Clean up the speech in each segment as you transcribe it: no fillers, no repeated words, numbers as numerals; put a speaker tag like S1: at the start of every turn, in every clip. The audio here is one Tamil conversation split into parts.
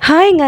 S1: ஹாய்ங்க,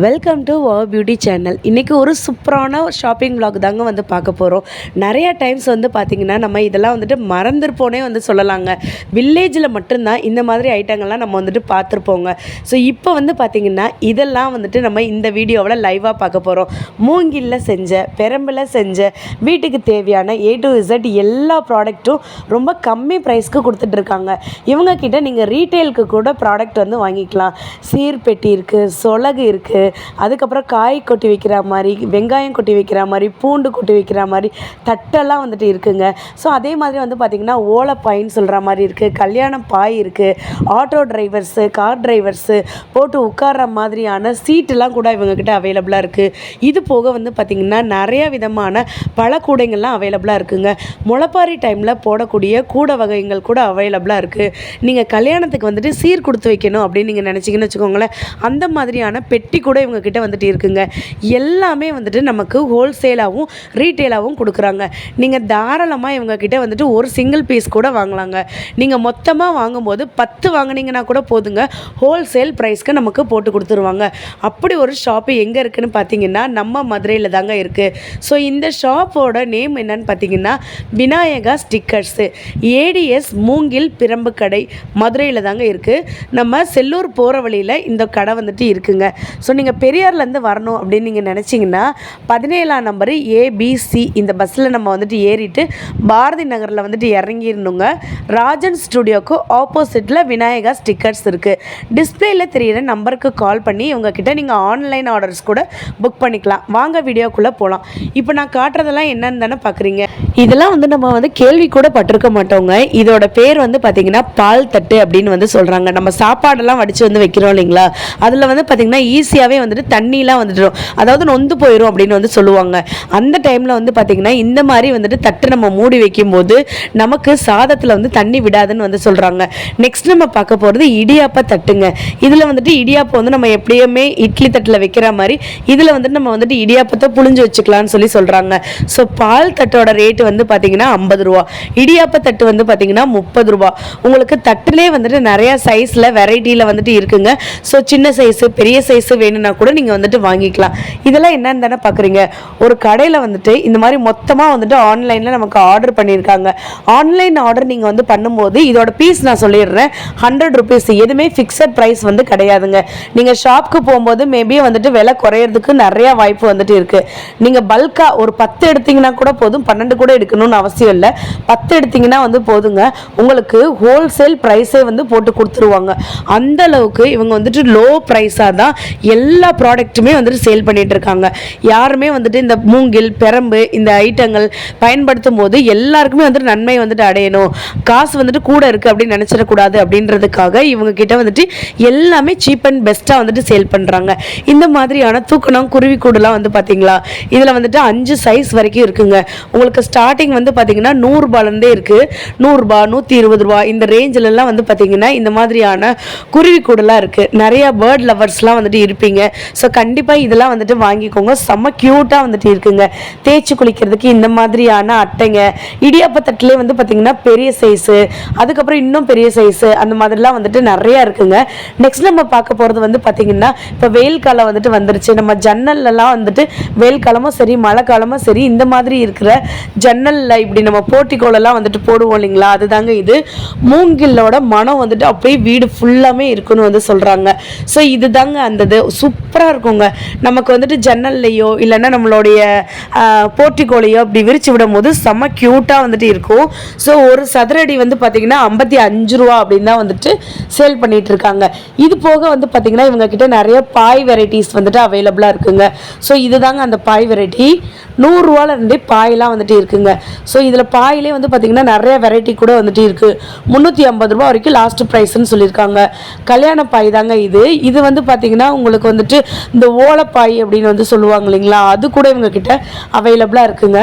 S1: welcome to our beauty channel. இன்றைக்கி ஒரு சூப்பரான ஷாப்பிங் vlog தாங்க வந்து பார்க்க போகிறோம். நிறையா டைம்ஸ் வந்து பார்த்திங்கன்னா நம்ம இதெல்லாம் வந்துட்டு மறந்துருப்போனே வந்து சொல்லலாங்க. வில்லேஜில் மட்டும்தான் இந்த மாதிரி ஐட்டங்கள்லாம் நம்ம வந்துட்டு பார்த்துருப்போங்க. ஸோ இப்போ வந்து பார்த்திங்கன்னா இதெல்லாம் வந்துட்டு நம்ம இந்த வீடியோவில் லைவாக பார்க்க போகிறோம். மூங்கிலில் செஞ்ச, பெரம்பில் செஞ்ச, வீட்டுக்கு தேவையான A to Z எல்லா ப்ராடக்ட்டும் ரொம்ப கம்மி ப்ரைஸ்க்கு கொடுத்துட்ருக்காங்க. இவங்கக்கிட்ட நீங்கள் ரீட்டெயிலுக்கு கூட ப்ராடக்ட் வந்து வாங்கிக்கலாம். சீர்பெட்டி இருக்குது, சொலகு இருக்குது, அதுக்கப்புறம் காய் கொட்டி வைக்கிற மாதிரி, வெங்காயம் கொட்டி வைக்கிற மாதிரி, பூண்டு கொட்டி வைக்கிற மாதிரி தட்டெல்லாம் வந்துட்டு இருக்குங்க. ஸோ அதே மாதிரி வந்து பார்த்திங்கன்னா ஓலைப்பாயின்னு சொல்கிற மாதிரி இருக்குது, கல்யாண பாய் இருக்குது, ஆட்டோ டிரைவர்ஸு, கார் டிரைவர்ஸு போட்டு உட்கார்ற மாதிரியான சீட்டெல்லாம் கூட இவங்கக்கிட்ட அவைலபிளாக இருக்குது. இது போக வந்து பார்த்திங்கன்னா நிறையா விதமான பழக்கூடைங்கள்லாம் அவைலபிளாக இருக்குங்க. முளைப்பாரி டைமில் போடக்கூடிய கூடை வகைகள் கூட அவைலபிளாக இருக்குது. நீங்கள் கல்யாணத்துக்கு வந்துட்டு சீர் கொடுத்து வைக்கணும் அப்படின்னு நீங்கள் நினச்சிங்கன்னு வச்சுக்கோங்களேன், அந்த மாதிரியான பெட்டி கூட இவங்கக்கிட்ட வந்துட்டு இருக்குங்க. எல்லாமே வந்துட்டு நமக்கு ஹோல்சேலாகவும் ரீட்டெயிலாகவும் கொடுக்குறாங்க. நீங்கள் தாராளமாக இவங்கக்கிட்ட வந்துட்டு ஒரு சிங்கிள் பீஸ் கூட வாங்கலாங்க. நீங்கள் மொத்தமாக வாங்கும்போது 10 வாங்கினீங்கன்னா கூட போதுங்க, ஹோல்சேல் ப்ரைஸ்க்கு நமக்கு போட்டு கொடுத்துருவாங்க. அப்படி ஒரு ஷாப்பு எங்கே இருக்குதுன்னு பார்த்தீங்கன்னா நம்ம மதுரையில் தாங்க இருக்குது. ஸோ இந்த ஷாப்போட நேம் என்னன்னு பார்த்தீங்கன்னா விநாயகா ஸ்டிக்கர்ஸு, ADS மூங்கில் பிரம்பு கடை, மதுரையில் தாங்க இருக்குது. நம்ம செல்லூர் போகிற வழியில் இந்த கடை வந்துட்டு இருக்குங்க. ஸோ நீங்கள் பெரியார்லேருந்து வரணும் அப்படின்னு நீங்கள் நினச்சிங்கன்னா 17ஆம் நம்பரு ABC இந்த பஸ்ஸில் நம்ம வந்துட்டு ஏறிட்டு பாரதி நகரில் வந்துட்டு இறங்கிடணுங்க. ராஜன் ஸ்டுடியோக்கு ஆப்போசிட்டில் விநாயகா ஸ்டிக்கர்ஸ் இருக்குது. டிஸ்பிளேயில் தெரியிற நம்பருக்கு கால் பண்ணி இவங்கக்கிட்ட நீங்கள் ஆன்லைன் ஆர்டர்ஸ் கூட புக் பண்ணிக்கலாம். வாங்க வீடியோக்குள்ளே போகலாம். இப்போ நான் காட்டுறதெல்லாம் என்னன்னு தானே பார்க்குறீங்க. இதெல்லாம் வந்து நம்ம வந்து கேள்வி கூட பட்டிருக்க மாட்டோங்க. இதோட பேர் வந்து பார்த்திங்கன்னா பால் தட்டு அப்படின்னு வந்து சொல்கிறாங்க. நம்ம சாப்பாடெல்லாம் வடித்து வந்து வைக்கிறோம் இல்லைங்களா, அதில் வந்து பார்த்திங்கன்னா ஈஸியாகவே வந்துட்டு தண்ணிலாம் வந்துடும், அதாவது நொந்து போயிடும் அப்படின்னு வந்து சொல்லுவாங்க. அந்த டைமில் வந்து பார்த்திங்கன்னா இந்த மாதிரி வந்துட்டு தட்டு நம்ம மூடி வைக்கும்போது நமக்கு சாதத்தில் வந்து தண்ணி விடாதுன்னு வந்து சொல்கிறாங்க. நெக்ஸ்ட் நம்ம பார்க்க போகிறது இடியாப்ப தட்டுங்க. இதில் வந்துட்டு இடியாப்பம் வந்து நம்ம எப்படியுமே இட்லி தட்டில் வைக்கிற மாதிரி இதில் வந்துட்டு நம்ம வந்துட்டு இடியாப்பத்தை புழிஞ்சு வச்சுக்கலாம்னு சொல்கிறாங்க. ஸோ பால் தட்டோட ரேட்டு வந்து பார்த்திங்கன்னா 50 ரூபா, இடியாப்ப தட்டு வந்து பார்த்திங்கன்னா 30 ரூபா. உங்களுக்கு தட்டுலேயே வந்துட்டு நிறையா சைஸில் வெரைட்டியில் வந்துட்டு இருக்குங்க. ஸோ சின்ன சைஸு, பெரிய சைஸு வேணும்னா கூட நீங்கள் வந்துட்டு வாங்கிக்கலாம். இதெல்லாம் என்னன்னு தானே பார்க்குறீங்க. ஒரு கடையில் வந்துட்டு இந்த மாதிரி மொத்தமாக வந்துட்டு ஆன்லைனில் நமக்கு ஆர்டர் பண்ணியிருக்காங்க. ஆன்லைன் ஆர்டர் நீங்கள் வந்து பண்ணும்போது இதோட பீஸ் நான் சொல்லிடுறேன், 100 ருபீஸ். எதுவுமே ஃபிக்ஸட் ப்ரைஸ் வந்து கிடையாதுங்க. நீங்கள் ஷாப்புக்கு போகும்போது மேபி வந்துட்டு விலை குறையிறதுக்கு நிறையா வாய்ப்பு வந்துட்டு இருக்குது. நீங்கள் பல்காக ஒரு 10 எடுத்தீங்கன்னா கூட போதும், 12 கூட எடுக்கணும்னு அவசியம் இல்லை. 10 எடுத்தீங்கன்னா வந்து போதுங்க, உங்களுக்கு ஹோல்சேல் ப்ரைஸே வந்து போட்டு கொடுத்துருவாங்க. அந்த அளவுக்கு இவங்க வந்துட்டு லோ ப்ரைஸாக தான் எல்லா ப்ராடக்ட்டுமே வந்துட்டு சேல் பண்ணிட்டு இருக்காங்க. யாருமே வந்துட்டு இந்த மூங்கில், பெரம்பு இந்த ஐட்டங்கள் பயன்படுத்தும் போது எல்லாருக்குமே வந்துட்டு நன்மை வந்துட்டு அடையணும், காசு வந்துட்டு கூட இருக்குது அப்படின்னு நினச்சிடக்கூடாது அப்படின்றதுக்காக இவங்க கிட்ட வந்துட்டு எல்லாமே சீப் அண்ட் பெஸ்ட்டாக வந்துட்டு சேல் பண்ணுறாங்க. இந்த மாதிரியான தூக்கணம், குருவி கூடலாம் வந்து பார்த்தீங்களா, இதில் வந்துட்டு 5 சைஸ் வரைக்கும் இருக்குங்க. உங்களுக்கு ஸ்டார்டிங் வந்து பார்த்தீங்கன்னா 100 ரூபாலேருந்தே இருக்குது. 100 ரூபா, 120 ரூபா இந்த ரேஞ்சிலலாம் வந்து பார்த்தீங்கன்னா இந்த மாதிரியான குருவி கூடலாம் இருக்குது. நிறையா பேர்ட் லவர்ஸ்லாம் வந்துட்டு இருப்பீங்க. ஸோ கண்டிப்பாக இதெல்லாம் வந்துட்டு வாங்கிக்கோங்க. செம்ம க்யூட்டாக வந்துட்டு இருக்குங்க. தேய்ச்சி குளிக்கிறதுக்கு இந்த மாதிரியான அட்டைங்க, இடியாப்ப தட்டிலே வந்து பார்த்திங்கன்னா பெரிய சைஸு, அதுக்கப்புறம் இன்னும் பெரிய சைஸு, அந்த மாதிரிலாம் வந்துட்டு நிறையா இருக்குங்க. நெக்ஸ்ட் நம்ம பார்க்க போகிறது வந்து பார்த்திங்கன்னா இப்போ வெயில் காலம் வந்துட்டு வந்துருச்சு. நம்ம ஜன்னல்லாம் வந்துட்டு வெயில் காலமும் சரி, மழை காலமும் சரி, இந்த மாதிரி இருக்கிற ஜன்னலில் இப்படி நம்ம போர்ட்டிகோலெல்லாம் வந்துட்டு போடுவோம் இல்லைங்களா, அதுதாங்க இது. மூங்கிலோட மனம் வந்துட்டு அப்படியே வீடு ஃபுல்லாமே இருக்குன்னு வந்து சொல்கிறாங்க. ஸோ இது தாங்க அந்த இது சூப்பராக இருக்குங்க. நமக்கு வந்துட்டு ஜன்னல்லையோ இல்லைன்னா நம்மளுடைய போர்ட்டிகோலையோ அப்படி விரிச்சு விடும் போது செம்ம க்யூட்டாக வந்துட்டு இருக்கும். ஸோ ஒரு சதுரடி வந்து பார்த்திங்கன்னா 55 ரூபா அப்படின்னு தான் வந்துட்டு சேல் பண்ணிட்டு இருக்காங்க. இது போக வந்து பார்த்திங்கன்னா இவங்க கிட்ட நிறைய பாய் வெரைட்டிஸ் வந்துட்டு அவைலபிளாக இருக்குங்க. ஸோ இதுதாங்க அந்த பாய் வெரைட்டி. 100 ரூபாலேருந்தே பாயெலாம் வந்துட்டு இருக்குங்க. ஸோ இதில் பாயிலே வந்து பார்த்திங்கன்னா நிறைய வெரைட்டி கூட வந்துட்டு இருக்குது. 350 ரூபா வரைக்கும் லாஸ்ட் ப்ரைஸ்ன்னு சொல்லியிருக்காங்க. கல்யாண பாய் தாங்க இது. இது வந்து பார்த்திங்கன்னா உங்களுக்கு வந்துட்டு இந்த ஓலைப்பாய் அப்படின்னு வந்து சொல்லுவாங்க இல்லைங்களா, அது கூட இவங்க கிட்ட அவைலபிளாக இருக்குங்க.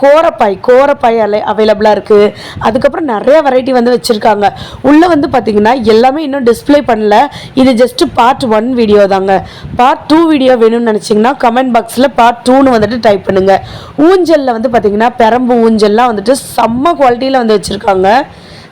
S1: கோரப்பாய் அவைலபிளாக இருக்குது. அதுக்கப்புறம் நிறைய வெரைட்டி வந்து வச்சுருக்காங்க. உள்ளே வந்து பார்த்திங்கன்னா எல்லாமே இன்னும் டிஸ்பிளே பண்ணல. இது ஜஸ்ட்டு பார்ட் 1 வீடியோ தாங்க. பார்ட் 2 வீடியோ வேணும்னு நினச்சிங்கன்னா கமெண்ட் பாக்ஸில் பார்ட் 2ன்னு வந்துட்டு டைப் பண்ணுங்கள். ஊஞ்சலில் வந்து பார்த்திங்கன்னா பெரம்பு ஊஞ்சல்லாம் வந்துட்டு செம்ம குவாலிட்டியில் வந்து வச்சுருக்காங்க.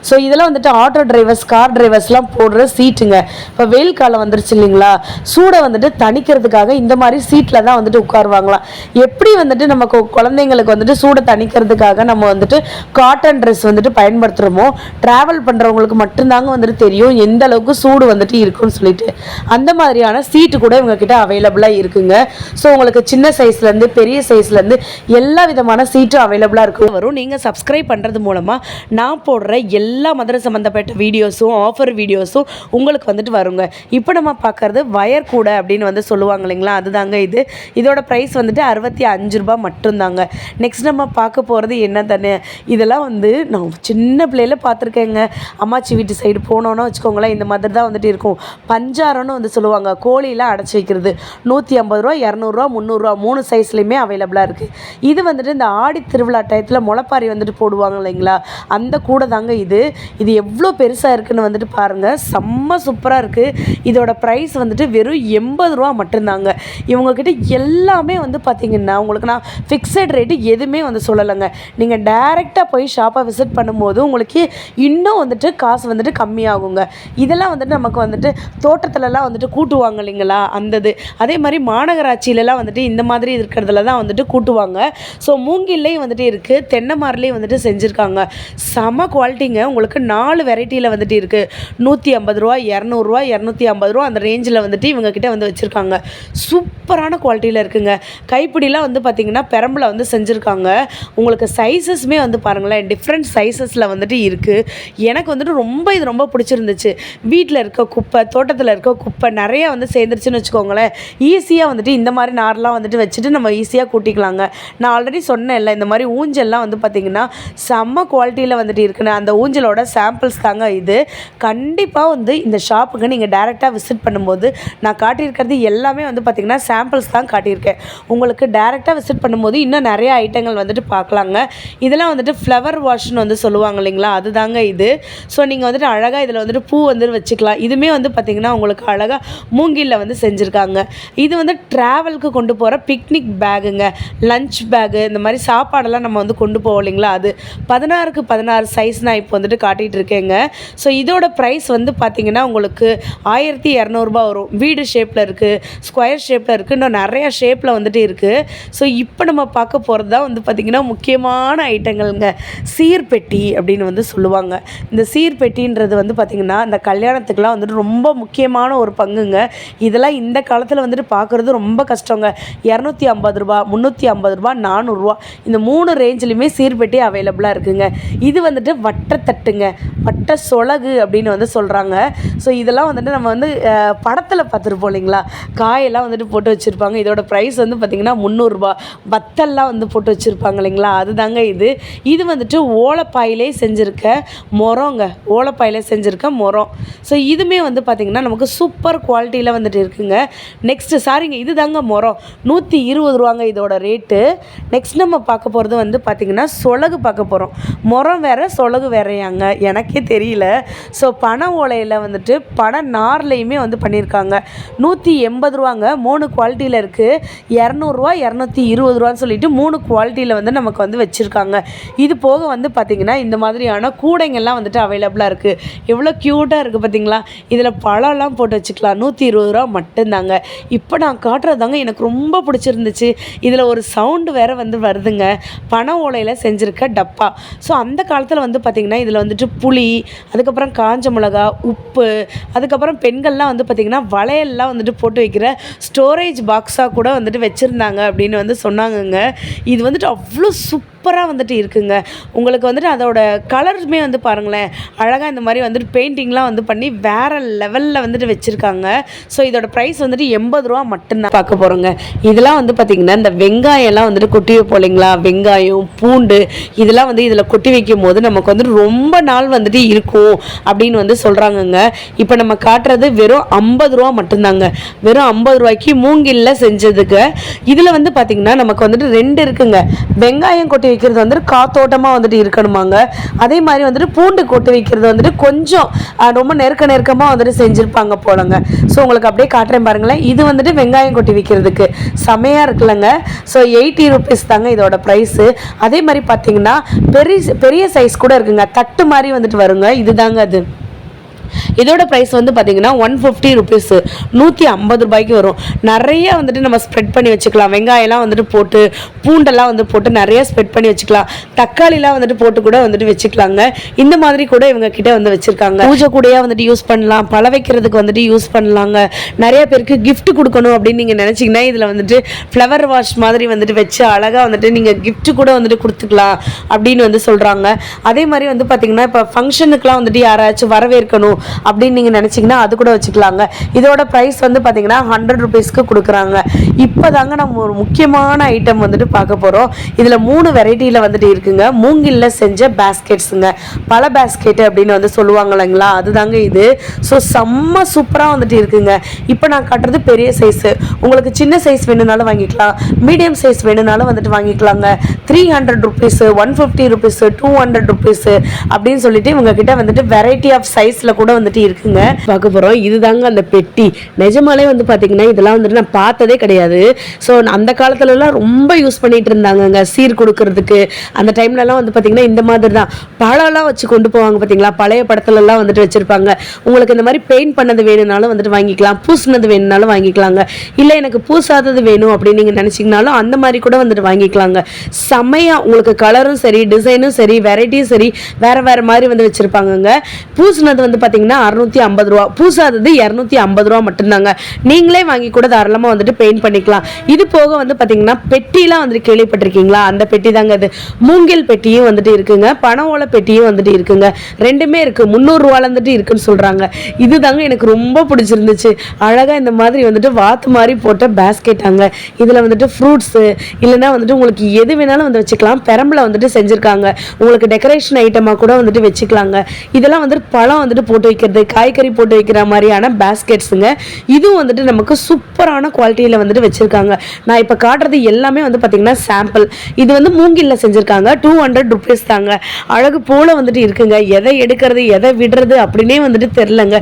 S1: ஸோ இதெல்லாம் வந்துட்டு ஆட்டோ டிரைவர்ஸ் கார் டிரைவர்ஸ்லாம் போடுற சீட்டுங்க. இப்போ வெயில் காலம் வந்துருச்சு இல்லைங்களா, சூடை வந்துட்டு தணிக்கிறதுக்காக இந்த மாதிரி சீட்டில் தான் வந்துட்டு உட்காருவாங்களாம். எப்படி வந்துட்டு நம்ம குழந்தைங்களுக்கு வந்துட்டு சூடை தணிக்கிறதுக்காக நம்ம வந்துட்டு காட்டன் ட்ரெஸ் வந்துட்டு பயன்படுத்துகிறோமோ, ட்ராவல் பண்ணுறவங்களுக்கு மட்டும்தாங்க வந்துட்டு தெரியும் எந்த அளவுக்கு சூடு வந்துட்டு இருக்குன்னு சொல்லிட்டு. அந்த மாதிரியான சீட்டு கூட இவங்க கிட்ட அவைலபிளாக இருக்குங்க. ஸோ உங்களுக்கு சின்ன சைஸ்லேருந்து பெரிய சைஸ்லேருந்து எல்லா விதமான சீட்டும் அவைலபிளாக இருக்கும் வரும். நீங்கள் சப்ஸ்கிரைப் பண்ணுறது மூலமாக நான் போடுற எல்லா மதுரை சம்மந்தப்பட்ட வீடியோஸும் ஆஃபர் வீடியோஸும் உங்களுக்கு வந்துட்டு வருங்க. இப்போ நம்ம பார்க்குறது வயர் கூடை அப்படின்னு வந்து சொல்லுவாங்க இல்லைங்களா, அதுதாங்க இது. இதோட ப்ரைஸ் வந்துட்டு 65 ரூபா மட்டும்தாங்க. நெக்ஸ்ட் நம்ம பார்க்க போகிறது என்ன தானே, இதெல்லாம் வந்து நான் சின்ன பிள்ளையில பார்த்துருக்கேங்க. அம்மாச்சி வீட்டு சைடு போனோன்னா வச்சுக்கோங்களேன், இந்த மாதிரி தான் வந்துட்டு இருக்கும். பஞ்சாரம்னு வந்து சொல்லுவாங்க, கோழியெலாம் அடைச்சி வைக்கிறது. 150 ரூபா 200 ரூபா 300 ரூபா 3 சைஸ்லையுமே அவைலபிளாக இருக்குது. இது வந்துட்டு இந்த ஆடி திருவிழா டயத்தில் முளைப்பாரி வந்துட்டு போடுவாங்க இல்லைங்களா, அந்த கூடை தாங்க இது. இது எவ்வளோ பெருசாக இருக்குதுன்னு வந்துட்டு பாருங்கள், செம்ம சூப்பராக இருக்குது. இதோட ப்ரைஸ் வந்துட்டு வெறும் 80 ரூபா மட்டும்தாங்க. இவங்கக்கிட்ட எல்லாமே வந்து பார்த்திங்கன்னா உங்களுக்கு நான் ஃபிக்ஸட் ரேட்டு எதுவுமே வந்து சொல்லலைங்க. நீங்கள் டைரெக்டாக போய் ஷாப்பை விசிட் பண்ணும்போது உங்களுக்கு இன்னும் வந்துட்டு காசு வந்துட்டு கம்மியாகுங்க. இதெல்லாம் வந்துட்டு நமக்கு வந்துட்டு தோட்டத்துலலாம் வந்துட்டு கூட்டுவாங்க இல்லைங்களா, அந்தது அதே மாதிரி மாநகராட்சியிலலாம் வந்துட்டு இந்த மாதிரி இருக்கிறதுல தான் வந்துட்டு கூட்டுவாங்க. ஸோ மூங்கில்லையும் வந்துட்டு இருக்குது, தென்னை மரலையும் வந்துட்டு செஞ்சுருக்காங்க. செம குவாலிட்டிங்க. உங்களுக்கு 4 வெரைட்டியில் வந்துட்டு இருக்குது. 150 ரூபா 200 ரூபா 250 ரூபா அந்த ரேஞ்சில் வந்துட்டு இவங்கக்கிட்ட வந்து வச்சுருக்காங்க. சூப்பரான குவாலிட்டியில் இருக்குங்க. கைப்பிடிலாம் வந்து பார்த்திங்கன்னா பெரம்பில் வந்து செஞ்சுருக்காங்க. உங்களுக்கு சைஸஸ்மே வந்து பாருங்களேன், டிஃப்ரெண்ட் சைஸஸில் வந்துட்டு இருக்குது. எனக்கு வந்துட்டு இது ரொம்ப பிடிச்சிருந்துச்சு. வீட்டில் இருக்க குப்பை, தோட்டத்தில் இருக்க குப்பை நிறைய வந்து சேர்ந்துருச்சுன்னு வச்சுக்கோங்களேன், ஈஸியாக வந்துட்டு இந்த மாதிரி நார்லாம் வந்துட்டு வச்சுட்டு நம்ம ஈஸியாக கூட்டிக்கலாங்க. நான் ஆல்ரெடி சொன்னேன் இல்லை, இந்த மாதிரி ஊஞ்சல்லாம் வந்து பார்த்திங்கன்னா செம்ம குவாலிட்டியில் வந்துட்டு இருக்குன்னு. அந்த ஊஞ்சலோட சாம்பிள்ஸ் தாங்க இது. கண்டிப்பாக வந்து இந்த ஷாப்புக்கு நீங்கள் டேரெக்டாக விசிட் பண்ணும்போது நான் காட்டியிருக்கிறது எல்லாமே வந்து பார்த்திங்கன்னா சாம்பிள்ஸ் தான் காட்டியிருக்கேன். உங்களுக்கு டேரெக்டாக விசிட் பண்ணும்போது இன்னும் நிறைய ஐட்டங்கள் வந்துட்டு பார்க்கலாங்க. இதெல்லாம் வந்துட்டு ஃப்ளவர் வாஷ்னு வந்து சொல்லுவாங்க இல்லைங்களா, அதுதாங்க இது. ஸோ நீங்கள் வந்துட்டு அழகாக இதில் வந்துட்டு பூ வந்து வச்சுக்கலாம். இதுவுமே வந்து பார்த்திங்கன்னா உங்களுக்கு அழகாக மூங்கிலில் வந்து செஞ்சுருக்காங்க. இது வந்து ட்ராவலுக்கு கொண்டு போகிற பிக்னிக் பேகுங்க, லஞ்ச் பேகு, இந்த மாதிரி சாப்பாடெல்லாம் நம்ம வந்து கொண்டு போவோம் இல்லைங்களா, அது 16க்கு 16 சைஸ் நான் இப்போ வந்துட்டு காட்டிகிட்டு இருக்கேங்க. ஸோ இதோட ப்ரைஸ் வந்து பார்த்திங்கன்னா உங்களுக்கு 1200 ரூபா வரும். வீடு ஷேப்பில் இருக்குது, ஸ்கொயர் ஷேப்பில் இருக்குது, இன்னும் நிறையா ஷேப்பில் வந்துட்டு இருக்குது. ஸோ இப்போ நம்ம பார்க்க போகிறது தான் வந்து பார்த்திங்கன்னா முக்கியமான ஐட்டங்கள்ங்க, சீர்பெட்டி அப்படின்னு வந்து சொல்லுவாங்க. இந்த சீர்பெட்டின்றது வந்து பார்த்திங்கன்னா இந்த கல்யாணத்துக்குலாம் வந்துட்டு ரொம்ப முக்கியமான ஒரு பங்குங்க. இதெல்லாம் இந்த காலத்தில் வந்துட்டு பார்க்குறது ரொம்ப கஷ்டங்க. 250 ரூபா 350 ரூபா 400 ரூபா இந்த 3 ரேஞ்சிலுமே சீர்பெட்டி அவைலபிளாக இருக்குங்க. இது வந்துட்டு வட்டத்தட்டுங்க, வட்ட சொலகு அப்படின்னு வந்து சொல்கிறாங்க. ஸோ இதெல்லாம் வந்துட்டு நம்ம வந்து படத்தில் பார்த்துருப்போம் இல்லைங்களா, காயெல்லாம் வந்துட்டு போட்டு வச்சுருப்பாங்க. இதோட ப்ரைஸ் வந்து பார்த்திங்கன்னா 300 ரூபா. வத்தல்லாம் வந்து போட்டு வச்சுருப்பாங்க இல்லைங்களா, அதுதாங்க இது. இது வந்துட்டு ஓலைப்பாயிலே செஞ்சுருக்க முறங்க, ஓலைப்பாயிலே செஞ்சுருக்க முறம். ஸோ இதுவுமே வந்து பார்த்திங்கன்னா நமக்கு சூப்பர் குவாலிட்டியில் வந்துட்டு இருக்குங்க. நெக்ஸ்ட்டு சாரிங்க, இது தாங்க முறம், 120 ரூபாங்க இதோட ரேட்டு. நெக்ஸ்ட் நம்ம பார்க்க போகிறது வந்து பார்த்திங்கன்னா சொலகு பார்க்க போகிறோம். முறம் வேறு சொலகு வேறையாங்க, எனக்கே தெரியல. ஸோ பனை ஓலையில் வந்துட்டு பனை நார்லையுமே வந்து பண்ணியிருக்காங்க. 180 ரூபாங்க, 3 குவாலிட்டியில் இருக்குது. 200 ரூபா 220 ரூபான்னு சொல்லிட்டு 3 குவாலிட்டியில் வந்து நமக்கு வந்து வச்சுருக்காங்க. இது போக வந்து பார்த்திங்கன்னா இந்த மாதிரியான கூடைங்கள்லாம் வந்துட்டு அவைலபிளாக இருக்குது. எவ்வளோ க்யூட்டாக இருக்குது பார்த்திங்களா. இதில் பழம்லாம் போட்டு வச்சுக்கலாம். 120 ரூபா மட்டும்தாங்க. இப்போ நான் காட்டுறது தாங்க எனக்கு ரொம்ப பிடிச்சிருந்துச்சு. இதில் ஒரு சவுண்டு வேறு வந்து வருதுங்க, பனை ஓலையில் செஞ்சுருக்க டப்பா. ஸோ அந்த காலத்தில் வந்து பார்த்திங்கன்னா இதில் வந்துட்டு புளி, அதுக்கப்புறம் காஞ்ச மிளகா, உப்பு, அதுக்கப்புறம் பெண்கள்லாம் வந்து பார்த்திங்கன்னா வளையல்லாம் வந்துட்டு போட்டு வைக்கிற ஸ்டோரேஜ் பாக்ஸாக கூட வந்துட்டு வச்சுருந்தாங்க அப்படின்னு வந்து சொன்னாங்கங்க. இது வந்துட்டு அவ்வளோ சூப்பராக வந்துட்டு இருக்குங்க. உங்களுக்கு வந்துட்டு அதோட கலர்ஸுமே வந்து பாருங்களேன், அழகாக இந்த மாதிரி வந்துட்டு பெயிண்டிங்லாம் வந்து பண்ணி வேறு லெவலில் வந்துட்டு வச்சுருக்காங்க. ஸோ இதோட ப்ரைஸ் வந்துட்டு 80 ரூபா மட்டும்தான் பார்க்க போகிறோங்க. இதெல்லாம் வந்து பார்த்திங்கன்னா இந்த வெங்காயம்லாம் வந்துட்டு கொட்டி வைப்போம் இல்லைங்களா, வெங்காயம் பூண்டு இதெல்லாம் வந்து இதில் கொட்டி வைக்கும் போது நமக்கு வந்துட்டு ரொம்ப நாள் வந்துட்டு இருக்கும் அப்படின்னு வந்து சொல்கிறாங்கங்க. இப்போ நம்ம காட்டுறது வெறும் 50 ரூபா மட்டும்தாங்க. வெறும் 50 ரூபாய்க்கு மூங்கிலில் செஞ்சதுக்கு. இதில் வந்து பார்த்திங்கன்னா நமக்கு வந்துட்டு 2 இருக்குங்க. வெங்காயம் கொட்டி வைக்கிறது வந்துட்டு காத்தோட்டமாக வந்துட்டு இருக்கணுமாங்க. அதே மாதிரி வந்துட்டு பூண்டு கொட்டி வைக்கிறது வந்துட்டு கொஞ்சம் ரொம்ப நெருக்கமாக வந்துட்டு செஞ்சுருப்பாங்க போலங்க. ஸோ உங்களுக்கு அப்படியே காட்டுறேன் பாருங்களேன். இது வந்துட்டு வெங்காயம் கொட்டி வைக்கிறதுக்கு செமையாக இருக்குல்லங்க. ஸோ 80 ருபீஸ் தாங்க இதோட ப்ரைஸு. அதே மாதிரி பார்த்தீங்கன்னா பெரிய சைஸ் கூட இருக்குங்க, தட்டு மாதிரி வந்துட்டு வருங்க. இதுதாங்க அது. இதோட ப்ரைஸ் வந்து பார்த்தீங்கன்னா 150 ருபீஸ், 150 ரூபாய்க்கு வரும். நிறைய வந்துட்டு நம்ம ஸ்ப்ரெட் பண்ணி வச்சுக்கலாம். வெங்காயம்லாம் வந்துட்டு போட்டு பூண்டெல்லாம் வந்து போட்டு நிறைய ஸ்ப்ரெட் பண்ணி வச்சுக்கலாம். தக்காளிலாம் வந்துட்டு போட்டு கூட வந்துட்டு வச்சுக்கலாங்க. இந்த மாதிரி கூட இவங்க கிட்ட வந்து வச்சுருக்காங்க. பூஜை கூடையாக வந்துட்டு யூஸ் பண்ணலாம், பழ வைக்கிறதுக்கு வந்துட்டு யூஸ் பண்ணலாங்க. நிறைய பேருக்கு கிஃப்ட் கொடுக்கணும் அப்படின்னு நீங்கள் நினச்சிங்கன்னா இதில் வந்துட்டு ஃப்ளவர் வாஷ் மாதிரி வந்துட்டு வச்சு அழகாக வந்துட்டு நீங்கள் கிஃப்ட் கூட வந்துட்டு கொடுத்துக்கலாம் அப்படின்னு வந்து சொல்கிறாங்க. அதே மாதிரி வந்து பார்த்தீங்கன்னா இப்போ ஃபங்க்ஷனுக்குலாம் வந்துட்டு யாராச்சும் வரவேற்கணும் அப்படின்னு நீங்கள் நினச்சிங்கன்னா அது கூட வச்சுக்கலாங்க. இதோட ப்ரைஸ் வந்து பார்த்தீங்கன்னா 100 ருபீஸ்க்கு கொடுக்குறாங்க. இப்போ தாங்க நம்ம ஒரு முக்கியமான ஐட்டம் வந்துட்டு பார்க்க போகிறோம். இதில் 3 வெரைட்டியில் வந்துட்டு இருக்குங்க. மூங்கில்ல செஞ்ச பேஸ்கெட்ஸுங்க, பல பேஸ்கெட் அப்படின்னு வந்து சொல்லுவாங்க இல்லைங்களா, அதுதாங்க இது. ஸோ செம்ம சூப்பராக வந்துட்டு இருக்குங்க. இப்போ நான் காட்டுறது பெரிய சைஸு. உங்களுக்கு சின்ன சைஸ் வேணும்னாலும் வாங்கிக்கலாம், மீடியம் சைஸ் வேணும்னாலும் வந்துட்டு வாங்கிக்கலாங்க. 300 ருபீஸு, 150 ருபீஸு, 200 ருபீஸு அப்படின்னு சொல்லிட்டு இவங்ககிட்ட வந்துட்டு வெரைட்டி ஆஃப் சைஸில் கூட வந்துட்டு இருக்குங்க. பார்க்க போகிறோம். இதுதாங்க அந்த பெட்டி. நிஜமாலே வந்து பார்த்தீங்கன்னா இதெல்லாம் வந்துட்டு நான் பார்த்ததே கிடையாது. ஸோ அந்த காலத்துலலாம் ரொம்ப யூஸ் பண்ணிட்டு இருந்தாங்கங்க சீர் கொடுக்கறதுக்கு. அந்த டைம்லலாம் வந்து பார்த்தீங்கன்னா இந்த மாதிரி தான் பழம்லாம் வச்சு கொண்டு போவாங்க பார்த்தீங்களா, பழைய படத்துலலாம் வந்துட்டு வச்சுருப்பாங்க. உங்களுக்கு இந்த மாதிரி பெயிண்ட் பண்ணது வேணும்னாலும் வந்துட்டு வாங்கிக்கலாம், பூசினது வேணும்னாலும் வாங்கிக்கலாங்க. இல்லை எனக்கு பூசாதது வேணும் அப்படின்னு நீங்கள் நினச்சிங்கனாலும் அந்த மாதிரி கூட வந்துட்டு வாங்கிக்கலாங்க. செம்மையாக உங்களுக்கு கலரும் சரி, டிசைனும் சரி, வெரைட்டியும் சரி, வேறு வேறு மாதிரி வந்து வச்சுருப்பாங்கங்க. பூசினது வந்து பார்த்தீங்கன்னா 650 ரூபா, பூசாதது 250 ரூபா மட்டும்தாங்க. நீங்களே வாங்கி கூட தாராளமாக வந்துட்டு பெயிண்ட் பண்ணிக்கலாம். இது போக வந்து பார்த்தீங்கன்னா பெட்டிலாம் வந்துட்டு கேள்விப்பட்டிருக்கீங்களா, அந்த பெட்டி தாங்க அது. மூங்கில் பெட்டியும் வந்துட்டு இருக்குங்க, பனை ஓலை பெட்டியும் வந்துட்டு இருக்குங்க. ரெண்டுமே இருக்குது. 300 ரூபால வந்துட்டு இருக்குன்னு சொல்கிறாங்க. இது தாங்க எனக்கு ரொம்ப பிடிச்சிருந்துச்சு. அழகாக இந்த மாதிரி வந்துட்டு வாத்து மாதிரி போட்ட பேஸ்கெட்டாங்க. இதில் வந்துட்டு ஃப்ரூட்ஸு இல்லைன்னா வந்துட்டு உங்களுக்கு எது வேணாலும் வந்து வச்சுக்கலாம். பெரம்பில் வந்துட்டு செஞ்சுருக்காங்க. உங்களுக்கு டெக்கரேஷன் ஐட்டமாக கூட வந்துட்டு வச்சுக்கலாங்க. இதெல்லாம் வந்துட்டு பழம் வந்துட்டு போட்டு வைக்கிறது, காய்கறி போட்டு வைக்கிற மாதிரியான பேஸ்கெட்ஸுங்க. இதுவும் வந்துட்டு நமக்கு சூப்பரான குவாலிட்டியில் வந்துட்டு வச்சுருக்காங்க. நான் இப்போ காட்டுறது எல்லாமே வந்து பார்த்திங்கன்னா சாம்பிள். இது வந்து மூங்கில்ல செஞ்சுருக்காங்க. 200 ருபீஸ் தாங்க. அழகு போல் வந்துட்டு இருக்குங்க. எதை எடுக்கிறது எதை விடுறது அப்படின்னே வந்துட்டு தெரிலங்க.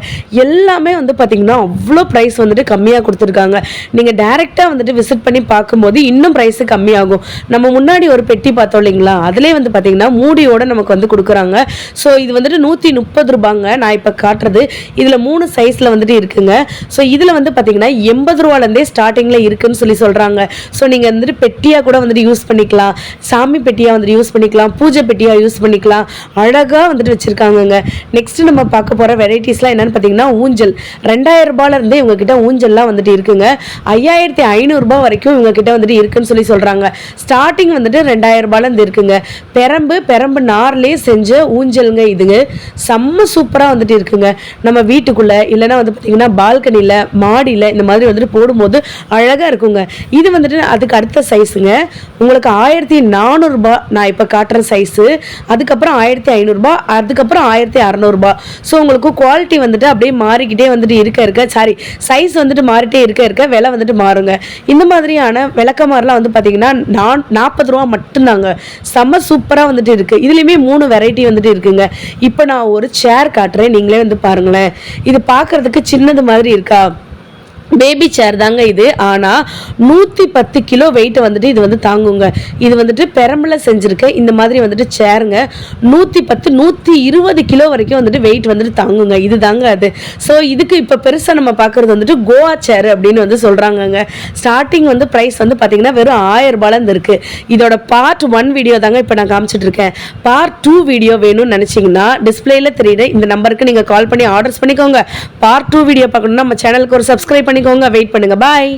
S1: எல்லாமே வந்து பார்த்திங்கன்னா அவ்வளோ ப்ரைஸ் வந்துட்டு கம்மியாக கொடுத்துருக்காங்க. நீங்கள் டைரெக்டாக வந்துட்டு விசிட் பண்ணி பார்க்கும்போது இன்னும் ப்ரைஸு கம்மியாகும். நம்ம முன்னாடி ஒரு பெட்டி பார்த்தோம் இல்லைங்களா, அதிலே வந்து பார்த்திங்கன்னா மூடியோட நமக்கு வந்து கொடுக்குறாங்க. ஸோ இது வந்துட்டு 130 ரூபாங்க. நான் இப்போ காட்டுறது இதில் 3 சைஸில் வந்துட்டு இருக்குங்க. ஸோ இதில் வந்து பார்த்தீங்கன்னா 80 ரூபாலேருந்தே ஸ்டார்டிங்கில் இருக்குன்னு சொல்கிறாங்க. ஸோ நீங்கள் வந்துட்டு பெட்டியாக கூட வந்துட்டு யூஸ் பண்ணிக்கலாம், சாமி பெட்டியாக வந்துட்டு யூஸ் பண்ணிக்கலாம், பூஜை பெட்டியாக யூஸ் பண்ணிக்கலாம். அழகாக வந்துட்டு வச்சுருக்காங்கங்க. நெக்ஸ்ட்டு நம்ம பார்க்க போகிற வெரைட்டிஸ்லாம் என்னென்னு பார்த்தீங்கன்னா ஊஞ்சல். 2000 ரூபாயிலேருந்தே இவங்ககிட்ட ஊஞ்சல்லாம் வந்துட்டு இருக்குங்க. 5500 ரூபாய் வரைக்கும் இவங்ககிட்ட வந்துட்டு இருக்குன்னு சொல்கிறாங்க. ஸ்டார்டிங் வந்துட்டு 2000 ரூபாயிலேருந்து இருக்குங்க. பெரம்பு நார்லேயே செஞ்ச ஊஞ்சலுங்க. இதுங்க செம்ம சூப்பராக வந்துட்டு இருக்குங்க. நம்ம வீட்டுக்குள்ளே இல்லைன்னா வந்து பார்த்தீங்கன்னா பால்கனியில், மாடியில் இந்த மாதிரி வந்துட்டு போடும்போது அழகாக இருக்குங்க. இது வந்துட்டு அதுக்கு அடுத்த சைஸுங்க. உங்களுக்கு 1400 ரூபாய் நான் இப்போ காட்டுற சைஸு. அதுக்கப்புறம் 1500 ரூபாய், அதுக்கப்புறம் 1600 ரூபாய். ஸோ உங்களுக்கு குவாலிட்டி வந்துட்டு அப்படியே மாறிக்கிட்டே வந்துட்டு இருக்க சைஸ் வந்துட்டு மாறிட்டே இருக்க விலை வந்துட்டு மாறுங்க. இந்த மாதிரியான விளக்கமாரெலாம் வந்து பார்த்தீங்கன்னா 40 ரூபா மட்டும்தாங்க. செம்ம சூப்பராக வந்துட்டு இருக்குது. இதுலேயுமே 3 வெரைட்டி வந்துட்டு இருக்குங்க. இப்போ நான் ஒரு சேர் காட்டுறேன், நீங்களே வந்து பாருங்களேன். இது பார்க்கறதுக்கு சின்னது மாதிரி இருக்கா, பேபி சேர் தாங்க இது. ஆனால் 110 கிலோ வெயிட் வந்துட்டு இது வந்து தாங்குங்க. இது வந்துட்டு பெரம்பில் செஞ்சுருக்க இந்த மாதிரி வந்துட்டு சேருங்க. 110 120 கிலோ வரைக்கும் வந்துட்டு வெயிட் வந்துட்டு தாங்குங்க. இது தாங்க அது. ஸோ இதுக்கு இப்போ பெருசாக நம்ம பார்க்குறது வந்துட்டு கோவா சேர் அப்படின்னு வந்து சொல்கிறாங்கங்க. ஸ்டார்டிங் வந்து ப்ரைஸ் வந்து பார்த்தீங்கன்னா வெறும் 1000 ரூபாயிலேருந்து இருக்குது. இதோட பார்ட் 1 வீடியோ தாங்க இப்போ நான் காமிச்சிட்டு இருக்கேன். பார்ட் 2 வீடியோ வேணும்னு நினச்சிங்கன்னா டிஸ்பிளேயில் தெரியுற இந்த நம்பருக்கு நீங்கள் கால் பண்ணி ஆர்டர்ஸ் பண்ணிக்கோங்க. பார்ட் 2 வீடியோ பார்க்கணுன்னா நம்ம சேனலுக்கு ஒரு சப்ஸ்கிரைப் பண்ணிக்கோங்க. வெயிட் பண்ணுங்க. பாய்.